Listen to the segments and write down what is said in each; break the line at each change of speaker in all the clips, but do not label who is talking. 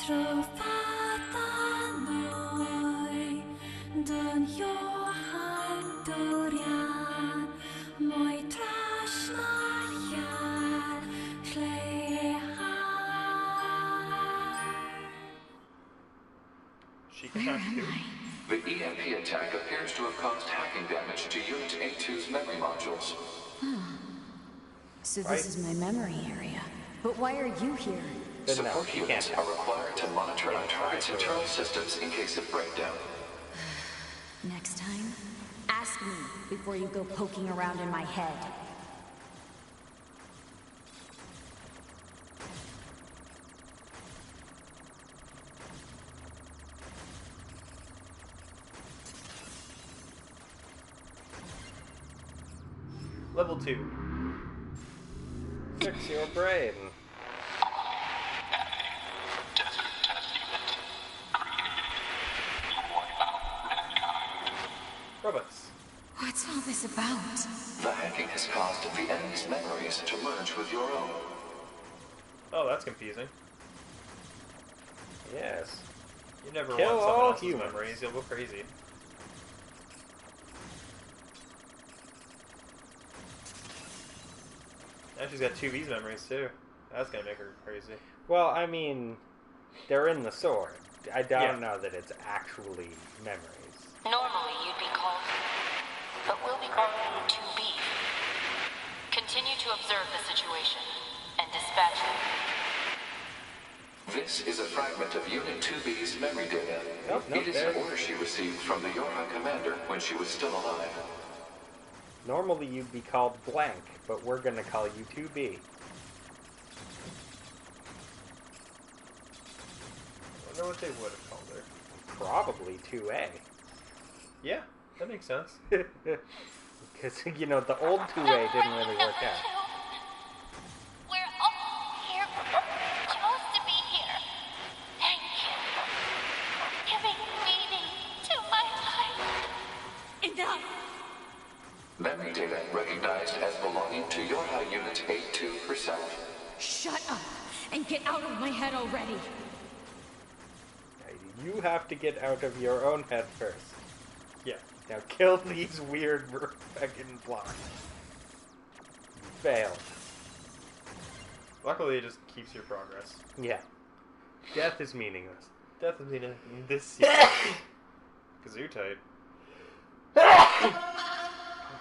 She can hack too.
The EMP attack appears to have caused hacking damage to Unit A2's memory modules.
So this is my memory area. But why are you here?
Support units are required to monitor our target's internal systems in case of breakdown.
Next time, ask me before you go poking around in my head.
Level 2.
Fix your brain.
Robots.
What's all this about?
The hacking has caused the enemy's memories to merge with your own.
Oh, that's confusing.
Yes.
You never
Kill
want someone
all
else's
humans.
memories, you'll go crazy. Now she's got 2B's memories too. That's gonna make her crazy.
Well, I mean, they're in the sword. I don't know that it's actually memories.
Normally you'd be called, but we'll be calling you 2B. Continue to observe the situation and dispatch them.
This is a fragment of Unit 2B's memory data. It is an order she received from the Yorha commander when she was still alive.
Normally you'd be called blank, but we're gonna call you 2B.
I wonder what they would have called her.
Probably 2A.
Yeah, that makes sense.
Because, you know, the old 2A didn't really work out.
We're all here. Supposed to be here. Thank you. Giving meaning to my life.
Enough!
Memory data recognized as belonging to Yorha Unit A2 herself.
Shut up and get out of my head already.
You have to get out of your own head first.
Yeah.
Now kill these weird fucking blocks. You failed.
Luckily, it just keeps your progress.
Yeah. Death is meaningless.
Death is in this season. Kazoo type.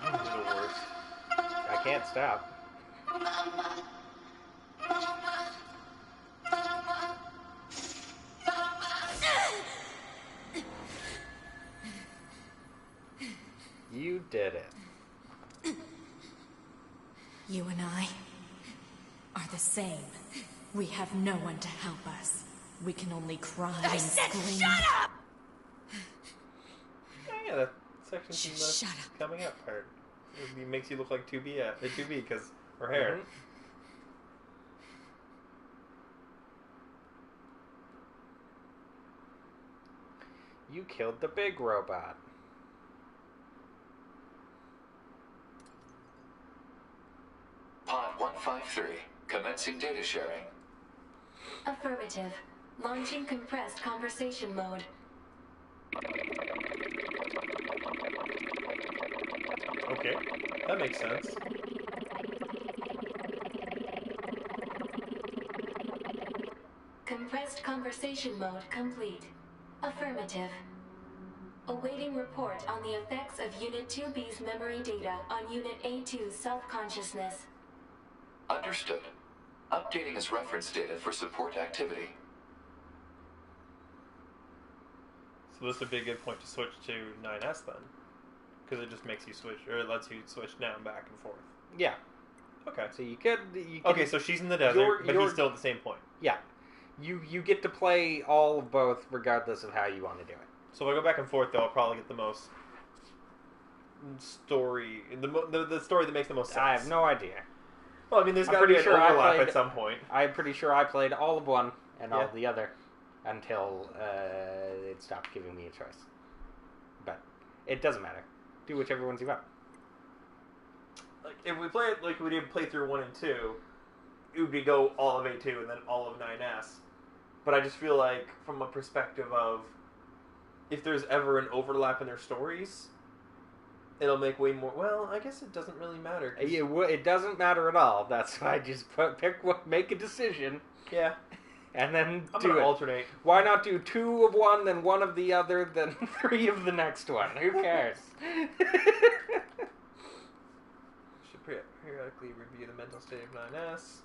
You're the worst.
I can't stop. You did it.
You and I are the same. We have no one to help us. We can only cry and scream. Shut up!
Oh, yeah, that section's in the
Shut up.
coming up part. It makes you look like 2B, 2B because her hair.
You killed the big robot.
Pod 153, commencing data sharing.
Affirmative. Launching compressed conversation mode.
Okay, that makes sense.
Compressed conversation mode complete. Affirmative. Awaiting report on the effects of Unit 2B's memory data on Unit A2's self-consciousness.
Understood. Updating as reference data for support activity.
So this would be a good point to switch to 9S then. Because it just makes you switch, or it lets you switch down, back, and forth.
Yeah.
Okay.
So you could
Okay, so she's in the desert, but he's still at the same point.
Yeah. You get to play all of both regardless of how you want to do it.
So if I go back and forth, though, I'll probably get the most story, the story that makes the most sense.
I have no idea.
Well, I mean, there's got to be an overlap at some point.
I'm pretty sure I played all of one and all
Yeah.
of the other until it stopped giving me a choice. But it doesn't matter. Do whichever ones you want.
Like, if we play it like we did play through 1 and 2, it would be go all of A2 and then all of 9S. But I just feel like, from a perspective of, if there's ever an overlap in their stories, it'll make way more... Well, I guess it doesn't really matter.
It doesn't matter at all. That's why I just pick one, make a decision.
Yeah.
And then
I'm
do
gonna
it.
alternate.
Why not do 2 of one, then 1 of the other, then 3 of the next one? Who cares?
Should periodically review the mental state of 9S.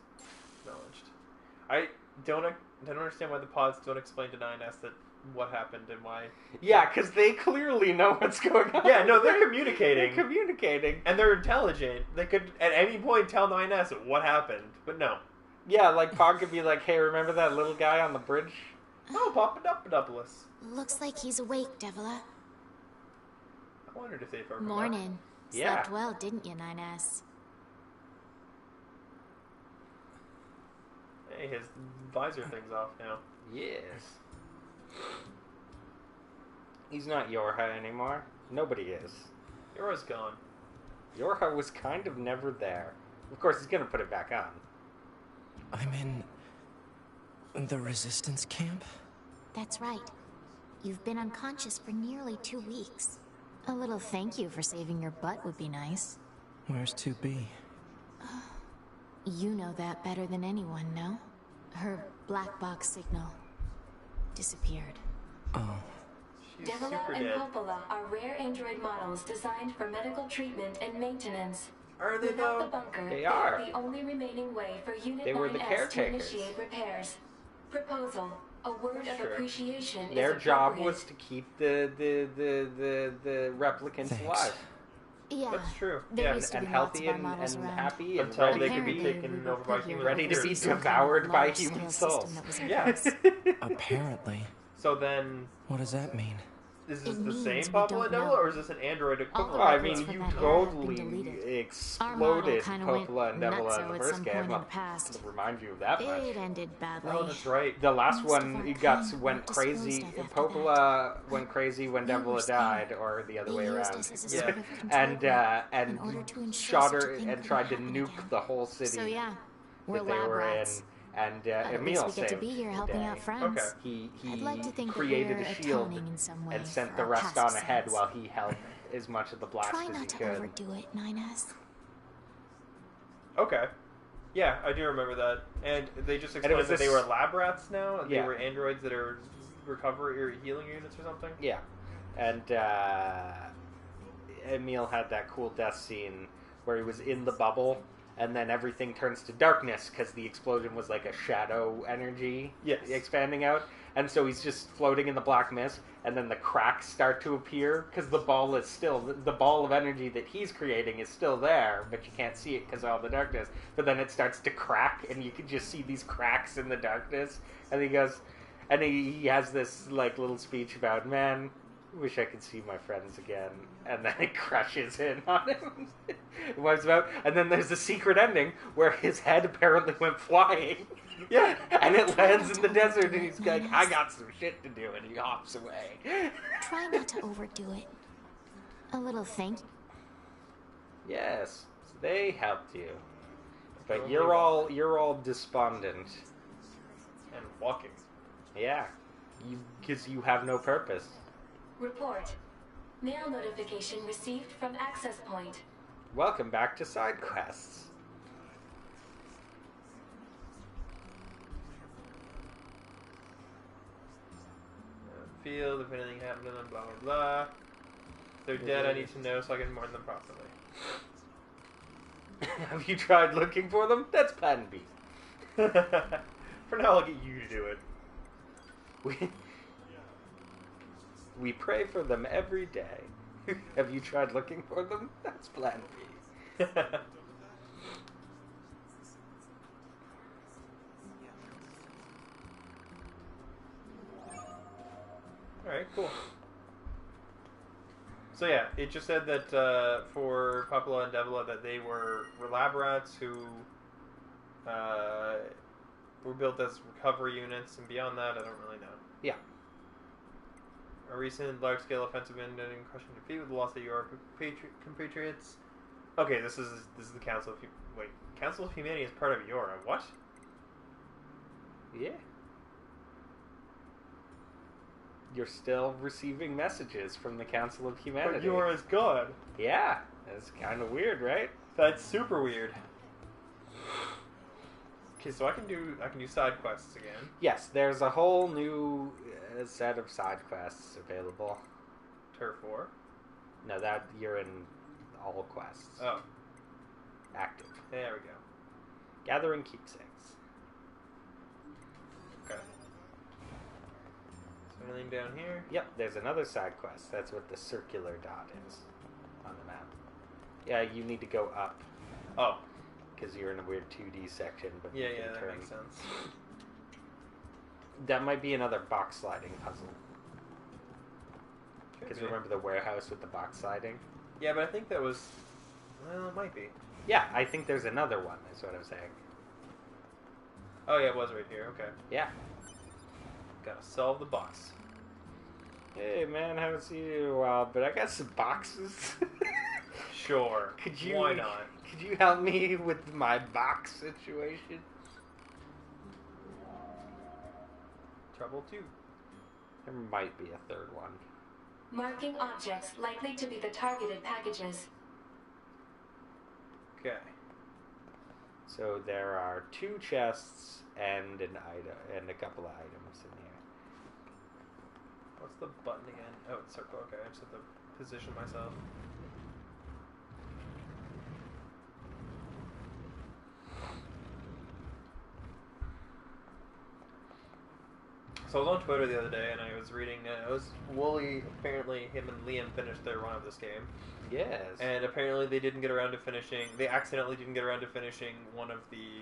Acknowledged. I don't understand why the pods don't explain to 9S that what happened and why.
Yeah, because they clearly know what's going on.
Yeah, no, they're communicating.
They're communicating.
And they're intelligent. They could, at any point, tell 9S what happened. But no.
Yeah, like Pod could be like, hey, remember that little guy on the bridge?
Oh, Papadopoulos.
Looks like he's awake, Devila.
I wondered if they'd ever come back.
Morning.
Yeah.
Slept well, didn't you, 9S?
Hey, his visor thing's off now.
Yes. He's not Yorha anymore. Nobody is.
Yora's gone.
Yorha was kind of never there. Of course, he's gonna put it back on.
I'm in the resistance camp?
That's right. You've been unconscious for nearly 2 weeks. A little thank you for saving your butt would be nice.
Where's 2B?
You know that better than anyone, no? Her black box signal disappeared.
Oh.
She's
Devila
super
and
dead.
Popola are rare android models designed for medical treatment and maintenance.
Are they
Without the
though?
bunker,
They
they
are.
the only remaining way for Unit
They were the
9S to
caretakers.
initiate repairs. Proposal. A word of
Sure.
appreciation
Their
is
job
appropriate.
was to keep the replicants
Thanks.
alive.
Yeah.
That's true.
There
Yeah,
used to
and
be lots
healthy
of our
and
models around.
happy and
Until
ready
they
to
could be
be
Apparently,
taken
we
over
were
by
put here
human
ready to
because
be
some kind of
devoured by
large-scale
human
system
souls.
that was in
Yeah.
place.
Apparently.
So then,
What does that mean?
is this
It
the
means
same
we
Papua
don't
Devil,
know.
or is this an android
All the
equivalent?
Well, I
records
mean,
from
you
that era have been
totally
deleted. Our
exploded
model kinda went
Popola and Devila
nutso
in the
at
first
some
game.
point in
Well,
the past.
to remind you of that much.
It ended badly.
Oh, that's right.
The last
Most of
one,
our
it
kind
went
were
crazy.
disposed of after
Popola went crazy when
We were
Devila
scared.
died, or the other
They
way
used
around.
us as a
Yeah.
sort of control
And
group
and
in order to ensure
shot
such a
her
thing
and
couldn't
tried to
happen
nuke
again.
the whole city
So yeah, we're
that they
lab
were
rats.
in. And
At
Emil
least we get to
saved
be here
the
helping
day.
out friends.
Okay.
He
I'd like to think that
created
we're
a shield
atoning in some way
and sent
for
the
our
rest
past
on ahead
sins.
while he held as much of the blast
Try
as he
not to
could.
overdo it, 9S.
Okay. Yeah, I do remember that. And they just
it
explained
was
that they
this-
were lab rats now?
Yeah.
They were androids that are recovery or healing units or something?
Yeah, and Emil had that cool death scene where he was in the bubble, and then everything turns to darkness because the explosion was like a shadow energy
Yes.
expanding out, and so he's just floating in the black mist, and then the cracks start to appear because the ball is still the ball of energy that he's creating is still there, but you can't see it because of all the darkness. But then it starts to crack, and you can just see these cracks in the darkness, and he goes. And he has this like little speech about, man, wish I could see my friends again. And then it crushes in on him. It wipes him out. And then there's a secret ending where his head apparently went flying.
Yeah.
And it lands in the desert and he's like, I got some shit to do, and he hops away.
Try not to overdo it. A little thank
Yes, they helped you. But
Only
you're all despondent.
And walking.
Yeah. Because you have no purpose.
Report. Mail notification received from access point.
Welcome back to side quests.
Field, if anything happened to them, blah, blah, blah. If they're dead, I need to know so I can mourn them properly.
Have you tried looking for them? That's plan B.
For now, I'll get you to do it.
We pray for them every day. Have you tried looking for them? That's plan B.
Alright, cool. So yeah, it just said that for Papua and Devila that they were lab rats who were built as recovery units, and beyond that, I don't really know.
Yeah.
A recent large-scale offensive ended in crushing defeat with the loss of your compatriots. Okay, this is the Council of Council of Humanity is part of Yora. What?
Yeah. you're still receiving messages from the Council of Humanity.
But you're as God.
Yeah, that's kind of weird, right?
That's super weird. Okay, so I can do side quests again.
Yes, there's a whole new set of side quests available.
Turf War.
No, that you're in all quests.
Oh,
Active.
there we go.
Gathering keepsakes.
Okay. So anything down here?
Yep, there's another side quest. That's what the circular dot is on the map. Yeah, you need to go up
Oh,
because you're in a weird 2D section. But you
yeah,
can
that
turn.
makes sense.
That might be another box sliding puzzle. Because
Could be.
remember the warehouse with the box sliding?
Yeah, but I think that was. Well, it might be.
Yeah, I think there's another one, is what I'm saying.
Oh yeah, it was right here. Okay.
Yeah.
Gotta solve the box.
Hey man, haven't seen you in a while, but I got some boxes.
Sure.
Could you?
Why not?
Could you help me with my box situation?
Trouble 2.
There might be a third one.
Marking objects likely to be the targeted packages.
Okay.
So there are 2 chests and an item and a couple of items in here.
What's the button again? Oh, it's circle. Okay, I just have to position myself. So I was on Twitter the other day and I was reading. It was Wooly. Apparently, him and Liam finished their run of this game,
Yes.
and apparently they didn't get around to finishing. They accidentally didn't get around to finishing one of the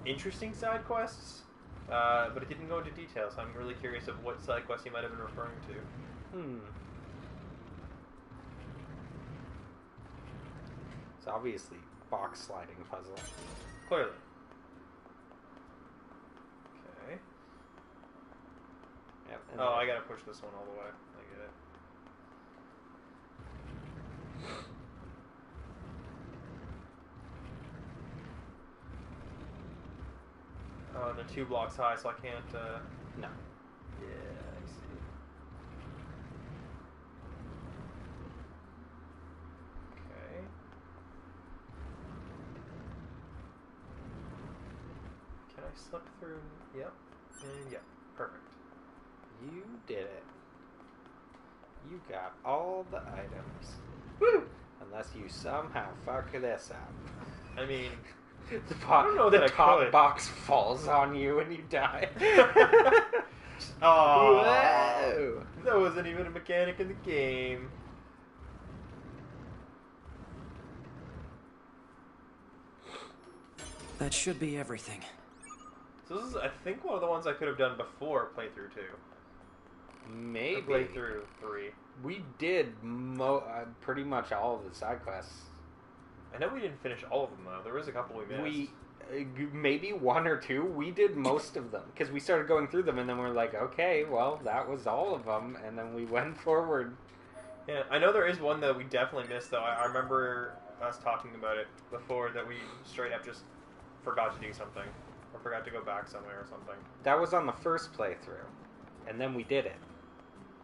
interesting side quests, but it didn't go into detail. So I'm really curious of what side quest he might have been referring to.
It's obviously box sliding puzzle.
Clearly. Okay.
Yep.
Oh, I gotta push this one all the way. I get it. Oh, and they're 2 blocks high, so I can't,
No.
Yeah, I see. Okay. Can I slip through? Yep. And yep. Perfect.
You did it. You got all the items.
Woo!
Unless you somehow fuck this up.
I mean,
The,
I don't know that I
top
could.
box falls on you and you die.
oh,
Whoa!
that wasn't even a mechanic in the game.
That should be everything.
So this is, I think, one of the ones I could have done before playthrough 2.
Maybe.
Or playthrough 3.
We did pretty much all of the side quests.
I know we didn't finish all of them though. There was a couple we missed.
Maybe 1 or 2. We did most of them because we started going through them and then we're like, okay, well, that was all of them, and then we went forward.
Yeah, I know there is one that we definitely missed though. I remember us talking about it before, that we straight up just forgot to do something or forgot to go back somewhere or something.
That was on the first playthrough, and then we did it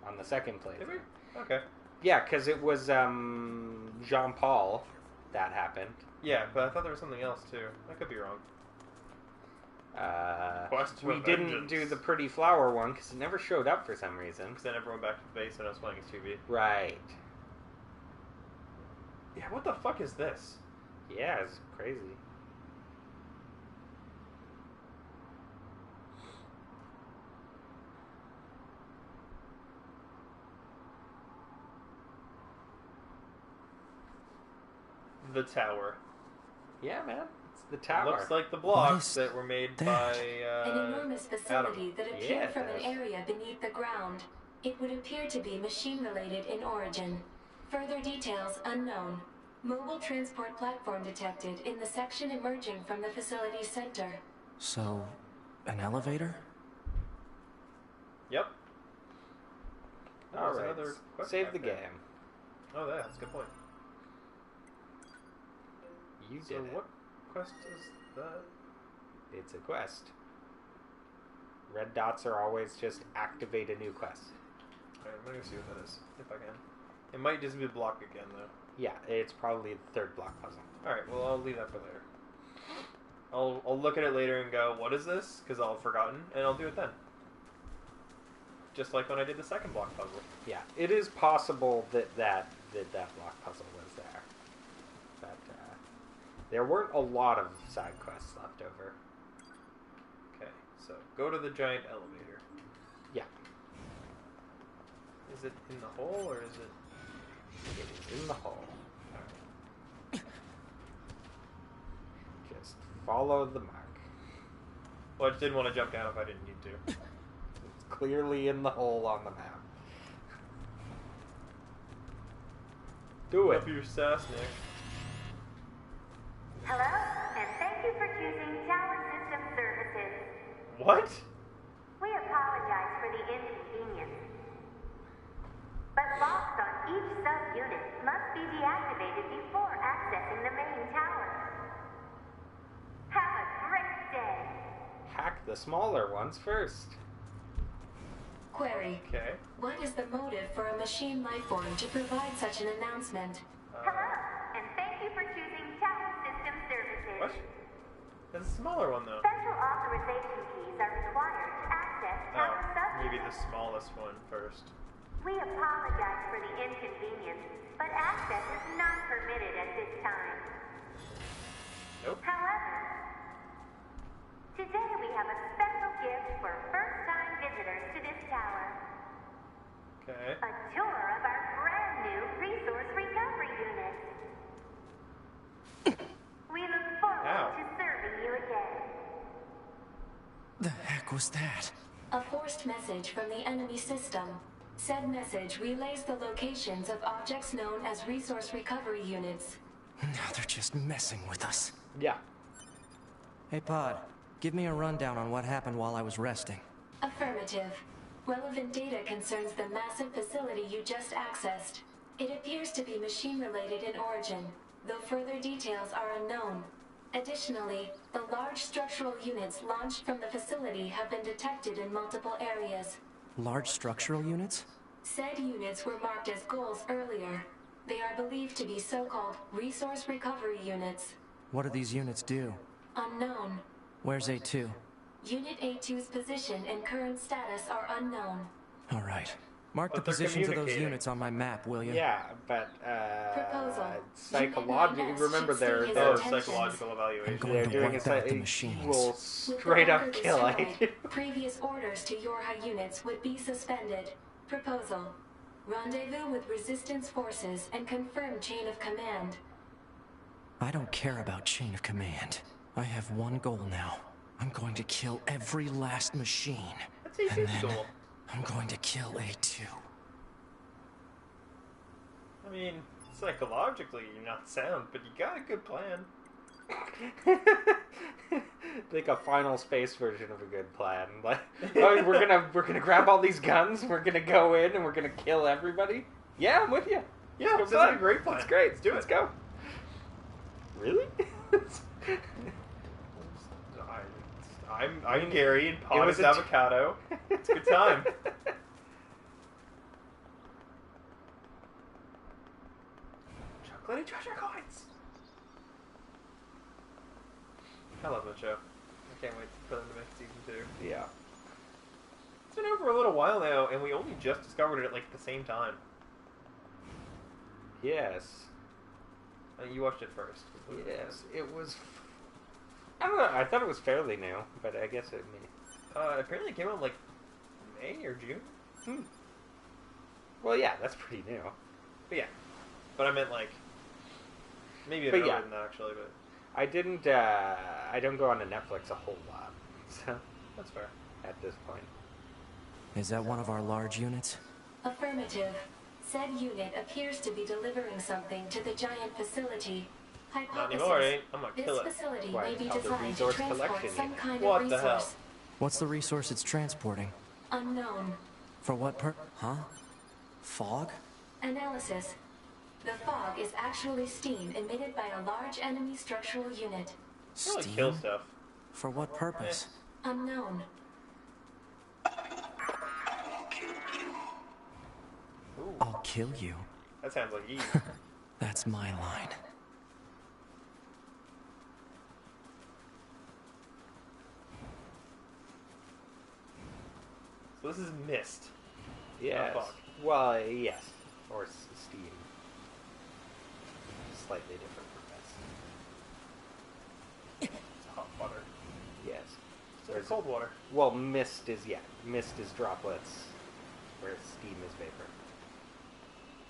on the second playthrough.
Did we? Okay.
Yeah, because it was Jean-Paul that happened.
Yeah, but I thought there was something else too. I could be wrong. Quest
We
of
didn't
Vengeance.
do the pretty flower one because it never showed up for some reason.
Because then everyone back to the base and I was playing as 2B.
Right.
Yeah, what the fuck is this?
Yeah, it's crazy.
The tower.
Yeah, man. It's the tower.
Looks like the
What
blocks
is
that were made
that?
by,
An enormous facility that
Yeah,
appeared
it
from an
does.
area beneath the ground. It would appear to be machine-related in origin. Further details unknown. Mobile transport platform detected in the section emerging from the facility's center.
So, an elevator?
Yep. Oh,
All
there's
right.
another quest
Save
back
the
there.
game.
Oh, that's a good point.
You
So
did it.
what quest is that?
It's a quest. Red dots are always just activate a new quest.
Alright, I'm gonna go see what that is, if I can. It might just be blocked again, though.
Yeah, it's probably the third block puzzle.
Alright, well, I'll leave that for later. I'll look at it later and go, what is this? Because I'll have forgotten, and I'll do it then. Just like when I did the second block puzzle.
Yeah, it is possible that block puzzle was there. But there weren't a lot of side quests left over.
Okay, so go to the giant elevator.
Yeah.
Is it in the hole, or is it...
It is in the hole. Just follow the mark.
Well, I just didn't want to jump down if I didn't need to.
It's clearly in the hole on the map. Do it.
Up your sass, Nick.
Hello, and thank you for choosing Tower System Services.
What?
We apologize for the inconvenience. But locks on each sub-unit must be deactivated before accessing the main tower. Have a great day.
Hack the smaller ones first.
Query.
Okay.
What is the motive for a machine lifeform to provide such an announcement?
Hello, and thank you for choosing Tower System Services.
What? That's a smaller one, though.
Special authorization keys are required to access tower sub-units.
Maybe the smallest one first.
We apologize for the inconvenience, but access is not permitted at this time.
Nope.
However, today we have a special gift for first-time visitors to this tower.
Okay.
A tour of our brand new resource recovery unit. We look forward
Ow.
to serving you again.
The heck was that?
A forced message from the enemy system. Said message relays the locations of objects known as resource recovery units.
Now they're just messing with us.
Yeah.
Hey, Pod. Give me a rundown on what happened while I was resting.
Affirmative. Relevant data concerns the massive facility you just accessed. It appears to be machine-related in origin, though further details are unknown. Additionally, the large structural units launched from the facility have been detected in multiple areas.
Large structural units?
Said units were marked as goals earlier. They are believed to be so-called resource recovery units.
What do these units do?
Unknown.
Where's A2?
Unit A2's position and current status are unknown.
All right. Mark the
But they're
positions of those
communicating.
units on my map, will you?
Yeah, but
Proposal.
psychological.
Unit
Remember,
9S
they're
should see
Oh,
his
they're,
attentions.
psychological evaluation.
Going
they're
to
doing
wipe
a
out the machines.
will
With
straight
the
up
order
kill
destroyed,
it.
previous orders to Yorha units would be suspended. Proposal. Rendezvous with resistance forces and confirm chain of command.
I don't care about chain of command. I have one goal now. I'm going to kill every last machine.
That's a
And
good
then
goal.
I'm going to kill A2.
I mean, psychologically, you're not sound, but you got a good plan.
Like a final space version of a good plan. Like, oh, we're gonna grab all these guns. We're gonna go in and we're gonna kill everybody. Yeah, I'm with you.
Yeah,
Good
this is a great plan.
It's great.
Let's do it.
Let's go. Really?
I'm Gary, and Pod
was
is
a
avocado. It's a good time. Chocolatey treasure coins. I love that show. I can't wait for them to make season 2.
Yeah.
It's been over a little while now, and we only just discovered it at like the same time.
Yes.
You watched it first.
Yes. It was. I don't know. I thought it was fairly new, but I guess it may.
Apparently it came out like May or June.
Well, yeah, that's pretty new.
But yeah. But I meant like maybe
But
earlier
yeah.
than that actually, but
I didn't. I don't go on to Netflix a whole lot, so
that's fair.
at this point.
Is that one of our large units?
Affirmative. Said unit appears to be delivering something to the giant facility.
Not
Hypothesis.
anymore, eh? I'm gonna
This
kill it.
facility
Why,
may
it's
be
called the
designed to
resource
transport
collection
some
unit.
kind
What
of
the hell?
resource.
What's the resource it's transporting?
Unknown.
For what Huh? Fog?
Analysis. The fog is actually steam emitted by a large enemy structural unit.
Really
Steam?
kill stuff.
For what purpose?
Unknown.
Ooh,
I'll kill you.
that sounds like Eve.
That's my line.
So this is Mist.
Yes.
Oh, fuck.
Well, yes. Or Steam. Slightly different from Mist.
It's hot water.
Yes.
It's cold water.
Well, Mist is droplets, whereas Steam is vapor.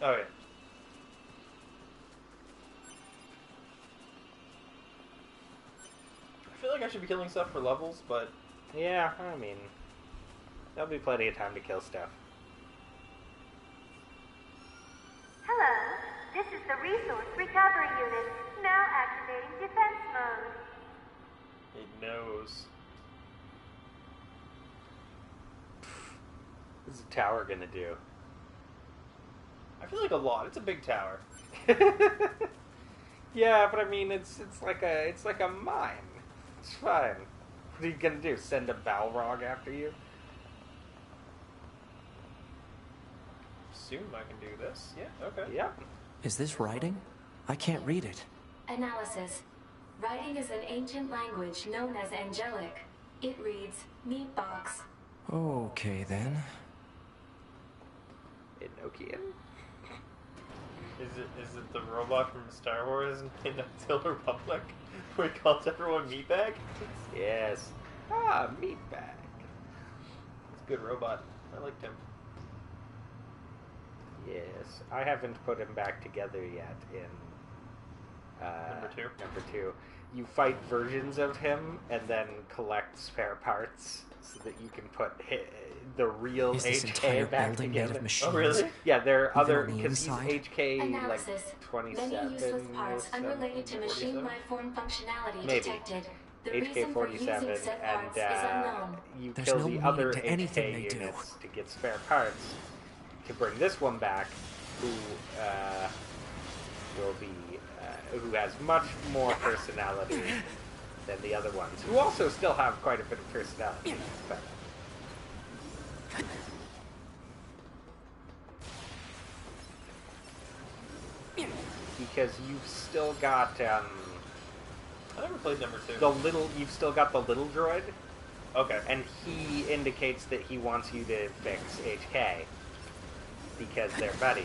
Oh, yeah. I feel like I should be killing stuff for levels, but
Yeah, I mean, there'll be plenty of time to kill stuff.
Hello, this is the Resource Recovery Unit, now activating defense mode.
it knows.
What's the tower gonna do?
I feel like a lot. It's a big tower.
Yeah, but I mean, it's like a mine. It's fine. What are you gonna do? Send a Balrog after you?
Assume I can do this. Yeah, okay.
Yeah.
Is this writing? I can't read it.
Analysis. Writing is an ancient language known as angelic. It reads, meat box.
Okay, then.
Enochian?
Is it the robot from Star Wars in Until Republic where he calls everyone meatbag?
Yes. Ah, meatbag.
It's a good robot. I liked him.
Yes. I haven't put him back together yet in
Number 2?
Number 2. You fight versions of him and then collect spare parts so that you can put the real
Is this
HK
entire
back
building
together.
made of machines?
Oh, really?
Yeah, there are
Even
other
on the
because he's
inside?
HK
Analysis.
like 27.
Many useless parts
or
unrelated to
something.
machine
47?
lifeform functionality
Maybe.
detected. The reason for using
HK-47,
said parts is
and
unknown.
you
There's
kill
no
the other
meaning to anything
HK
they do.
units to get spare parts to bring this one back, who will be who has much more personality than the other ones, who also still have quite a bit of personality. But because you've still got
I never played number 2.
you've still got the little droid,
Okay.
and he indicates that he wants you to fix HK because they're buddies.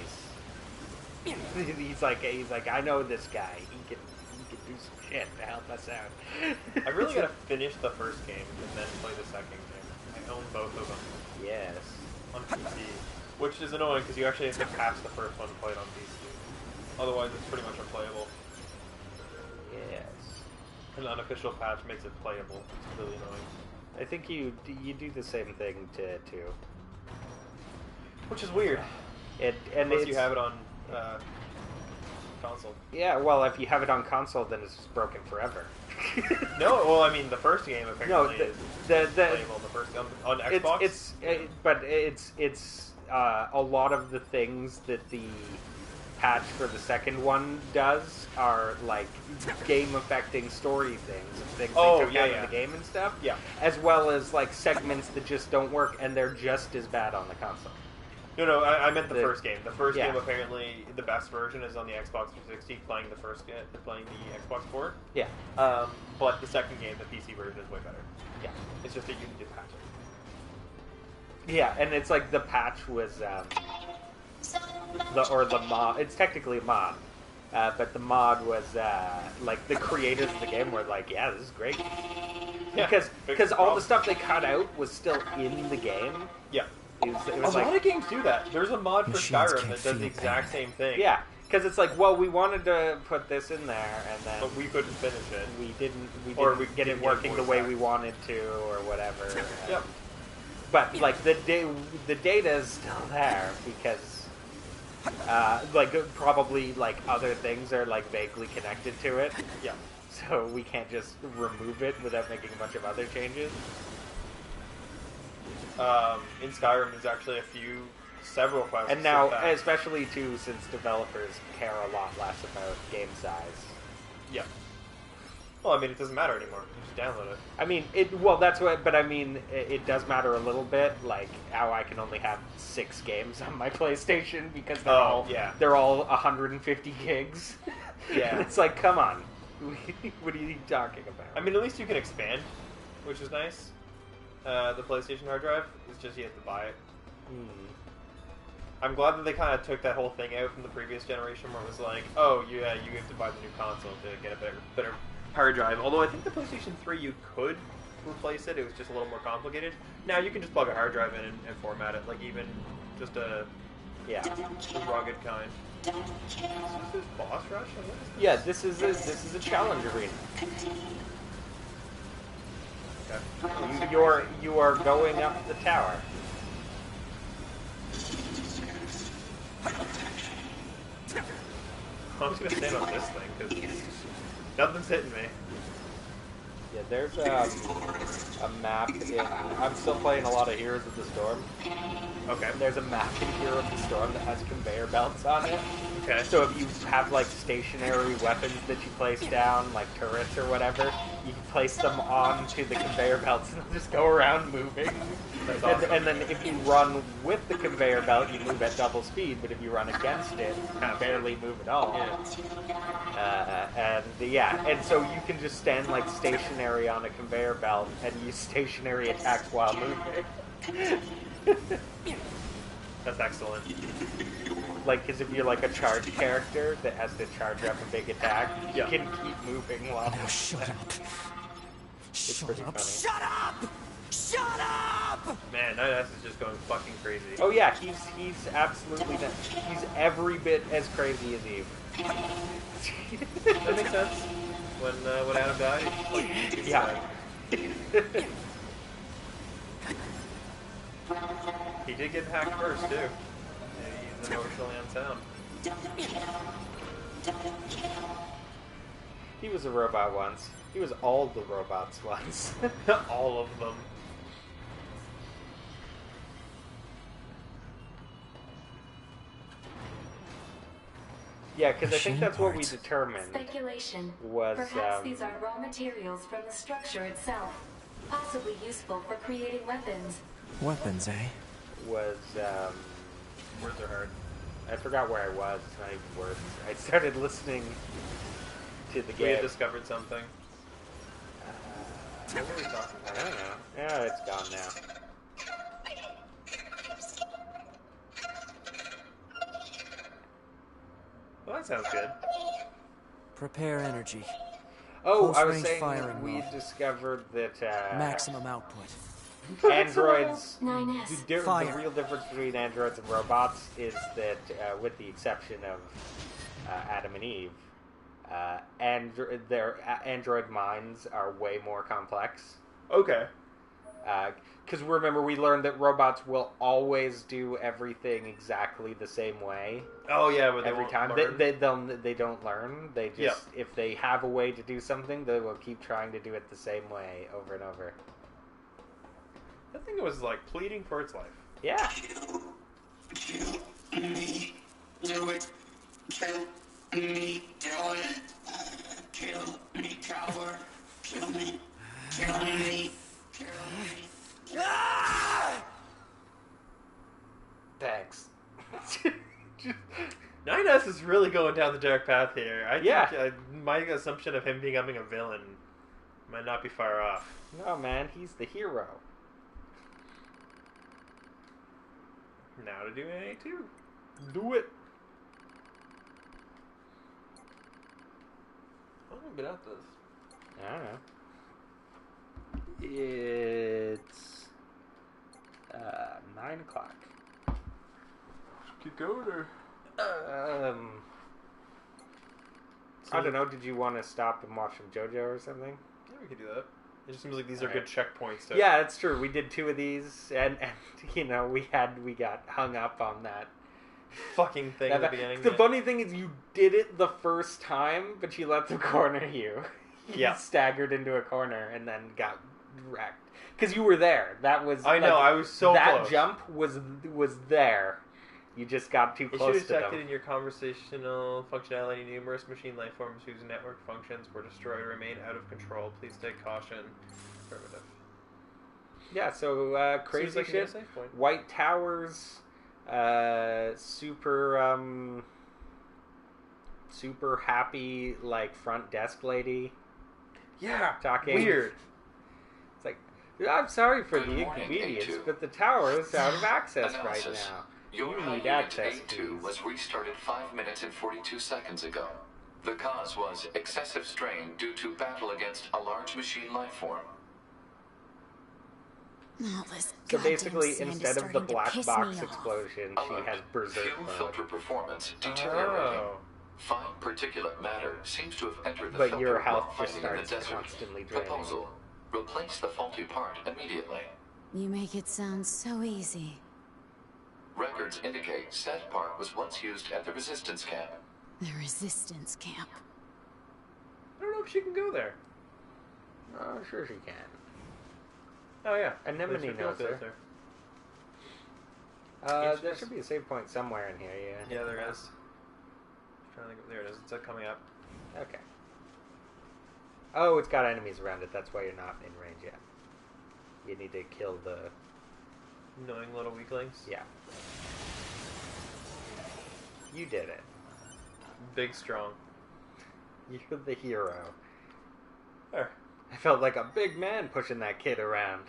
he's like, I know this guy. He can do some shit to help us out.
I really gotta finish the first game and then play the second game. I own both of them
Yes.
on PC, which is annoying because you actually have to pass the first one to play it on PC. Otherwise, it's pretty much unplayable.
Yes.
An unofficial patch makes it playable. It's really annoying.
I think you do the same thing to 2.
Which is weird.
And
Unless you
it's-
have it on console.
Yeah, well, if you have it on console, then it's just broken forever.
No, well, I mean, the first game apparently is
the
playable. The first on Xbox.
it's a lot of the things that the patch for the second one does are like game affecting story things and things
Oh,
they took
yeah,
out
yeah.
of the game and stuff.
Yeah.
As well as like segments that just don't work and they're just as bad on the console.
No, I meant the
The-
first game. The first
yeah.
game apparently the best version is on the Xbox 360, playing the Xbox port.
Yeah.
But the second game, the PC version, is way better.
Yeah.
It's just that you need to patch it.
Yeah, and it's like the patch was the mod. It's technically a mod, but the mod was like the creators of the game were like, yeah, this is great.
Yeah,
Because all the stuff they cut out was still in the game.
Yeah.
It was
A
like,
lot of games do that. There's a mod for
Machines
Skyrim
can't
that does
feel
the exact
pain.
same thing.
yeah, because it's like, well, we wanted to put this in there, and then
But we couldn't finish it.
we didn't
Or
get
we
it
didn't get
working the
voice
way
acting.
we wanted to, or whatever.
Yep.
But like the data is still there because like probably like other things are like vaguely connected to it.
Yeah.
So we can't just remove it without making a bunch of other changes.
In Skyrim, there's actually several quests.
And now,
with that.
especially too, since developers care a lot less about game size.
Yeah. Well, I mean, it doesn't matter anymore. You just download it.
I mean, that's what, but I mean, it does matter a little bit, like how I can only have 6 games on my PlayStation because they're all 150 gigs.
Yeah.
It's like, come on. What are you talking about?
I mean, at least you can expand, which is nice. The PlayStation hard drive, it's just you have to buy it. I'm glad that they kind of took that whole thing out from the previous generation where it was like, oh, yeah, you have to buy the new console to get a better hard drive. Although I think the PlayStation 3 you could replace it. It was just a little more complicated. Now you can just plug a hard drive in and format it, like even just a rugged kind. Is this boss rush?
Yeah, this is a challenge arena.
Okay.
You are going up the tower.
I'm just gonna stand on this thing because nothing's hitting me.
Yeah, there's a map I'm still playing a lot of Heroes of the Storm.
Okay.
There's a map in Hero of the Storm that has conveyor belts on it.
Okay.
So if you have like stationary weapons that you place down, like turrets or whatever, you can place them onto the conveyor belts and they'll just go around moving.
That's awesome.
And then if you run with the conveyor belt, you move at double speed, but if you run against it, you barely move at all. And so you can just stand like stationary on a conveyor belt and use stationary attacks while moving.
That's excellent.
Like, because if you're like a charge character that has to charge up a big attack, you can keep moving while.
Now shut up.
It's pretty funny.
Shut up! Shut up!
Man, Night is just going fucking crazy.
Oh yeah, he's absolutely he's every bit as crazy as Eve.
That makes sense. When Adam died, like,
yeah.
He did get hacked first too. He's emotionally unsound.
He was a robot once. He was all the robots once.
All of them.
Yeah, because I think that's what we determined.
Speculation.
Was
perhaps these are raw materials from the structure itself, possibly useful for creating weapons.
Weapons, eh?
Was
Words are hard.
I forgot where I was. It's not even words. I started listening to the
We
game.
had discovered something. What were we talking
I
about?
don't know. Yeah, it's gone now.
Well, that sounds good.
Prepare energy.
Oh, I was
Close-range
saying
firing
we
mode.
discovered that
Maximum output.
androids.
Principal 9S.
The
Fire.
real difference between androids and robots is that, with the exception of Adam and Eve, their android minds are way more complex.
Okay.
Because remember, we learned that robots will always do everything exactly the same way.
Oh yeah, but
Every time they don't learn. They just if they have a way to do something, they will keep trying to do it the same way over and over.
That thing was like pleading for its life.
Yeah.
Kill me, do it. Kill me, do it. Kill me, coward. Kill me. Kill me. Kill me.
Thanks.
9S is really going down the dark path here. I
Yeah.
think my assumption of him becoming a villain might not be far off.
No, man, he's the hero.
Now to do NA2.
Do it.
How long have I been at this?
I don't know. It's 9 o'clock.
Keep going or?
I don't know. Did you want to stop and watch some JoJo or something?
Yeah, we could do that. It just seems like these are good checkpoints. To...
Yeah, that's true. We did 2 of these, and you know we got hung up on that
fucking thing at the beginning.
The funny thing is, you did it the first time, but you let them corner you. You staggered into a corner and then got wrecked because you were there. That was
I know. I was so
that
close.
jump was there. You just got too
Issue
close to
detected
them.
in your conversational functionality. Numerous machine life forms whose network functions were destroyed remain out of control. Please take caution. Affirmative.
Yeah, so
Seems
crazy
like a good
shit.
save point.
White towers, super happy, like, front desk lady
Yeah,
talking.
weird.
It's like, I'm sorry for
Good
the
morning,
inconvenience,
A2.
but the tower is out of access right
Analysis.
now.
Your
You
high
need
unit
access
A2
keys.
was restarted 5 minutes and 42 seconds ago. The cause was excessive strain due to battle against a large machine life form.
All this
So
goddamn
basically,
sand is
instead of the
starting to
black
piss
box
me off.
explosion, she
Alert.
has berserk
Fuel
mode.
filter performance deteriorating.
Oh.
Fine particulate matter seems to have entered the
But
filter
your
while
health just
finding in the
starts
desert.
constantly draining.
Proposal. Replace the faulty part immediately.
You make it sound so easy.
Records indicate said part was once used at the resistance camp.
The resistance camp.
I don't know if she can go there.
Oh, sure she can.
Oh yeah,
Anemone
There's
knows
fuel
her.
filter.
There should be a save point somewhere in here, yeah.
Yeah, there is. Trying to think. There it is. It's coming up.
Okay. Oh, it's got enemies around it. That's why you're not in range yet. You need to kill the...
Annoying little weaklings.
Yeah. You did it.
Big strong.
You're the hero.
There.
I felt like a big man pushing that kid around.